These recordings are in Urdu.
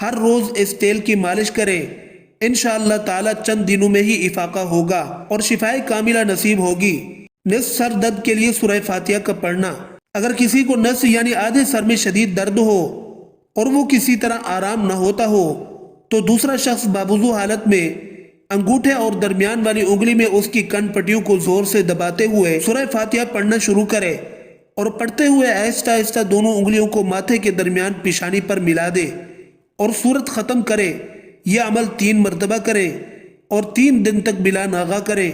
ہر روز اس تیل کی مالش کریں، انشاءاللہ تعالی چند دنوں میں ہی افاقہ ہوگا اور شفائے کاملہ نصیب ہوگی۔ نصف سر درد کے لیے سورہ فاتحہ کا پڑھنا۔ اگر کسی کو نصف یعنی آدھے سر میں شدید درد ہو اور وہ کسی طرح آرام نہ ہوتا ہو تو دوسرا شخص باوضو حالت میں انگوٹھے اور درمیان والی انگلی میں اس کی کن پٹیوں کو زور سے دباتے ہوئے سورہ فاتحہ پڑھنا شروع کرے اور پڑھتے ہوئے آہستہ آہستہ دونوں انگلیوں کو ماتھے کے درمیان پیشانی پر ملا دے اور سورت ختم کرے۔ یہ عمل 3 مرتبہ کرے اور 3 دن تک بلا ناغہ کرے۔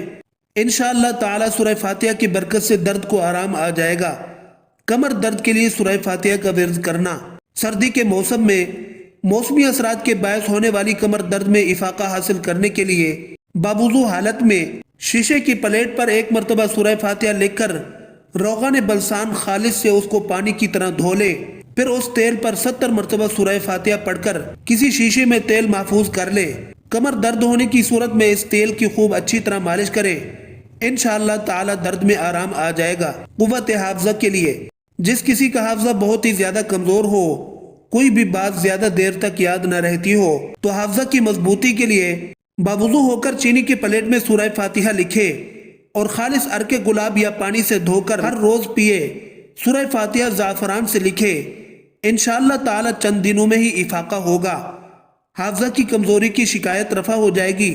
انشاءاللہ تعالی سورہ فاتحہ کی برکت سے درد کو آرام آ جائے گا۔ کمر درد کے لیے سورہ فاتحہ کا ورد کرنا۔ سردی کے موسم میں موسمی اثرات کے باعث ہونے والی کمر درد میں افاقہ حاصل کرنے کے لیے باوضو حالت میں شیشے کی پلیٹ پر 1 مرتبہ سورہ فاتحہ لکھ کر روغن بلسان خالص سے اس کو پانی کی طرح دھو لے، پھر اس تیل پر 70 مرتبہ سورہ فاتحہ پڑھ کر کسی شیشے میں تیل محفوظ کر لے۔ کمر درد ہونے کی صورت میں اس تیل کی خوب اچھی طرح مالش کرے، انشاءاللہ تعالی درد میں آرام آ جائے گا۔ قوت حافظہ کے لیے جس کسی کا حافظہ بہت ہی زیادہ کمزور ہو، کوئی بھی بات زیادہ دیر تک یاد نہ رہتی ہو، تو حافظہ کی مضبوطی کے لیے باوضو ہو کر چینی کی پلیٹ میں سورہ فاتحہ لکھے اور خالص عرق گلاب یا پانی سے دھو کر ہر روز پیے۔ سورہ فاتحہ زعفران سے لکھے، انشاءاللہ تعالی چند دنوں میں ہی افاقہ ہوگا۔ حافظہ کی کمزوری کی شکایت رفع ہو جائے گی۔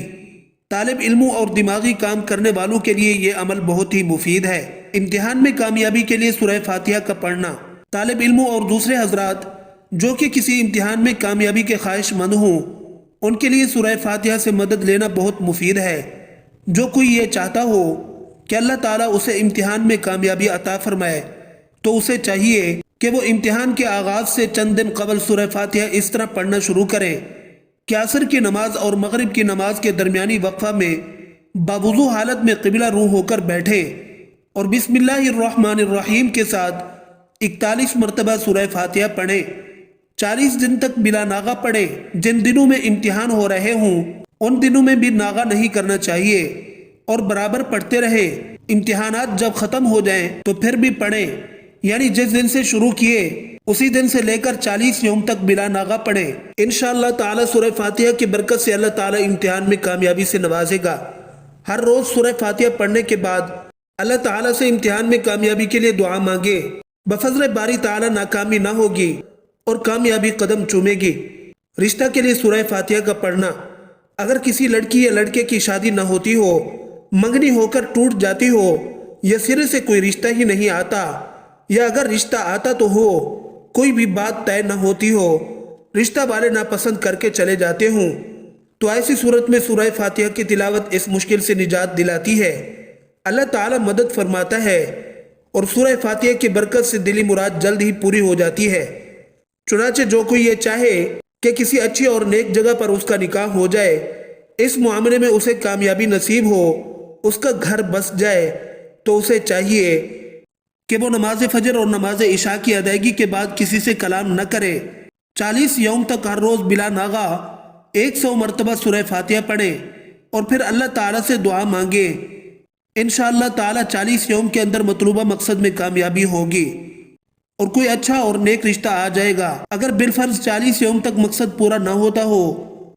طالب علموں اور دماغی کام کرنے والوں کے لیے یہ عمل بہت ہی مفید ہے۔ امتحان میں کامیابی کے لیے سورہ فاتحہ کا پڑھنا۔ طالب علموں اور دوسرے حضرات جو کہ کسی امتحان میں کامیابی کے خواہش مند ہوں، ان کے لیے سورہ فاتحہ سے مدد لینا بہت مفید ہے۔ جو کوئی یہ چاہتا ہو کہ اللہ تعالیٰ اسے امتحان میں کامیابی عطا فرمائے تو اسے چاہیے کہ وہ امتحان کے آغاز سے چند دن قبل سورہ فاتحہ اس طرح پڑھنا شروع کریں کہ عصر کی نماز اور مغرب کی نماز کے درمیانی وقفہ میں باوضو حالت میں قبلہ رو ہو کر بیٹھے اور بسم اللہ الرحمن الرحیم کے ساتھ 41 مرتبہ سورہ فاتحہ پڑھیں۔ 40 دن تک بلا ناغہ پڑھیں۔ جن دنوں میں امتحان ہو رہے ہوں ان دنوں میں بھی ناغہ نہیں کرنا چاہیے اور برابر پڑھتے رہے۔ امتحانات جب ختم ہو جائیں تو پھر بھی پڑھیں، یعنی جس دن سے شروع کیے اسی دن سے لے کر 40 یوم تک بلا ناغہ پڑھیں۔ انشاءاللہ تعالی سورہ فاتحہ کی برکت سے اللہ تعالی امتحان میں کامیابی سے نوازے گا۔ ہر روز سورہ فاتحہ پڑھنے کے بعد اللہ تعالی سے امتحان میں کامیابی کے لیے دعا مانگے، بفضل باری تعالی ناکامی نہ ہوگی اور کامیابی قدم چومے گی۔ رشتہ کے لیے سورہ فاتحہ کا پڑھنا۔ اگر کسی لڑکی یا لڑکے کی شادی نہ ہوتی ہو، منگنی ہو کر ٹوٹ جاتی ہو، یا سرے سے کوئی رشتہ ہی نہیں آتا، یا اگر رشتہ آتا تو ہو کوئی بھی بات طے نہ ہوتی ہو، رشتہ والے ناپسند کر کے چلے جاتے ہوں، تو ایسی صورت میں سورہ فاتحہ کی تلاوت اس مشکل سے نجات دلاتی ہے۔ اللہ تعالی مدد فرماتا ہے اور سورہ فاتحہ کی برکت سے دلی مراد جلد ہی پوری ہو جاتی ہے۔ چنانچہ جو کوئی یہ چاہے کہ کسی اچھی اور نیک جگہ پر اس کا نکاح ہو جائے، اس معاملے میں اسے کامیابی نصیب ہو، اس کا گھر بس جائے، تو اسے چاہیے کہ وہ نماز فجر اور نماز عشاء کی ادائیگی کے بعد کسی سے کلام نہ کرے۔ 40 یوم تک ہر روز بلا ناغہ 100 مرتبہ سورہ فاتحہ پڑھیں اور پھر اللہ تعالیٰ سے دعا مانگے۔ انشاءاللہ تعالیٰ 40 یوم کے اندر مطلوبہ مقصد میں کامیابی ہوگی اور کوئی اچھا اور نیک رشتہ آ جائے گا۔ اگر بالفرض 40 یوم تک مقصد پورا نہ ہوتا ہو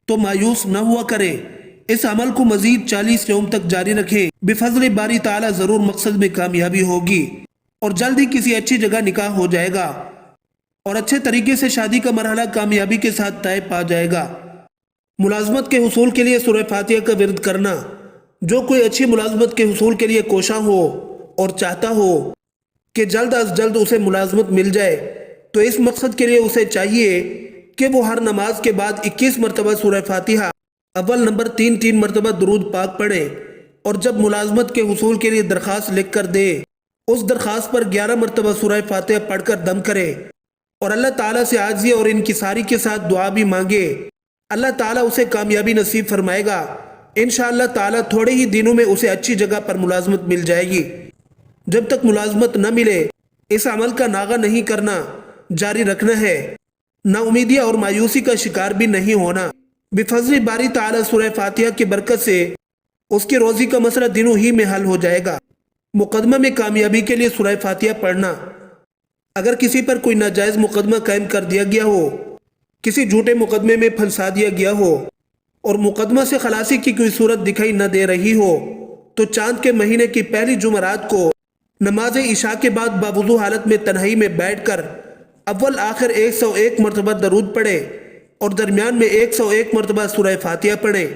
تو مایوس نہ ہوا کریں، اس عمل کو مزید 40 یوم تک جاری رکھیں۔ بفضل باری تعالیٰ ضرور مقصد میں کامیابی ہوگی اور جلد ہی کسی اچھی جگہ نکاح ہو جائے گا اور اچھے طریقے سے شادی کا مرحلہ کامیابی کے ساتھ طے پا جائے گا۔ ملازمت کے حصول کے لیے سورہ فاتحہ کا ورد کرنا۔ جو کوئی اچھی ملازمت کے حصول کے لیے کوشاں ہو اور چاہتا ہو کہ جلد از جلد اسے ملازمت مل جائے، تو اس مقصد کے لیے اسے چاہیے کہ وہ ہر نماز کے بعد 21 مرتبہ سورہ فاتحہ، اول نمبر 3 مرتبہ درود پاک پڑھے اور جب ملازمت کے حصول کے لیے درخواست لکھ کر دے، اس درخواست پر 11 مرتبہ سورہ فاتحہ پڑھ کر دم کرے اور اللہ تعالیٰ سے عاجزی اور انکساری کے ساتھ دعا بھی مانگے۔ اللہ تعالیٰ اسے کامیابی نصیب فرمائے گا۔ انشاءاللہ تعالیٰ تھوڑے ہی دنوں میں اسے اچھی جگہ پر ملازمت مل جائے گی۔ جب تک ملازمت نہ ملے اس عمل کا ناغہ نہیں کرنا، جاری رکھنا ہے، نا امیدی اور مایوسی کا شکار بھی نہیں ہونا۔ بفضل باری تعالیٰ سورہ فاتحہ کی برکت سے اس کی روزی کا مسئلہ دنوں ہی میں حل ہو جائے گا۔ مقدمہ میں کامیابی کے لیے سورہ فاتحہ پڑھنا۔ اگر کسی پر کوئی ناجائز مقدمہ قائم کر دیا گیا ہو کسی جھوٹے مقدمے میں پھنسا دیا گیا ہو اور مقدمہ سے خلاصی کی کوئی صورت دکھائی نہ دے رہی ہو تو چاند کے مہینے کی پہلی جمعرات کو نماز عشاء کے بعد باوضو حالت میں تنہائی میں بیٹھ کر اول آخر 101 مرتبہ درود پڑھے اور درمیان میں 101 مرتبہ سورہ فاتحہ پڑھے۔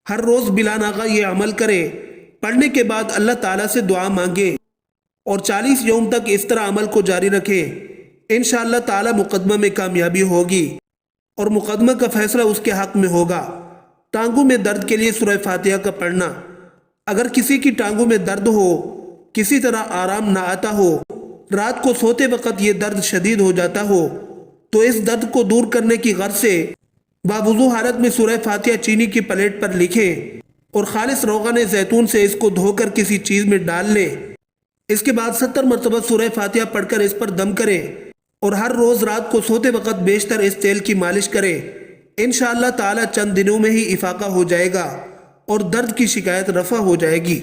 ہر روز بلا ناغہ یہ عمل کرے۔ پڑھنے کے بعد اللہ تعالیٰ سے دعا مانگے اور 40 یوم تک اس طرح عمل کو جاری رکھے۔ انشاءاللہ تعالیٰ مقدمہ میں کامیابی ہوگی اور مقدمہ کا فیصلہ اس کے حق میں ہوگا۔ ٹانگوں میں درد کے لیے سورہ فاتحہ کا پڑھنا۔ اگر کسی کی ٹانگوں میں درد ہو، کسی طرح آرام نہ آتا ہو، رات کو سوتے وقت یہ درد شدید ہو جاتا ہو، تو اس درد کو دور کرنے کی غرض سے باوضو حالت میں سورہ فاتحہ چینی کی پلیٹ پر لکھیں اور خالص روغن زیتون سے اس کو دھو کر کسی چیز میں ڈال لیں۔ اس کے بعد 70 مرتبہ سورہ فاتحہ پڑھ کر اس پر دم کریں اور ہر روز رات کو سوتے وقت بیشتر اس تیل کی مالش کریں۔ انشاءاللہ تعالی چند دنوں میں ہی افاقہ ہو جائے گا اور درد کی شکایت رفع ہو جائے گی۔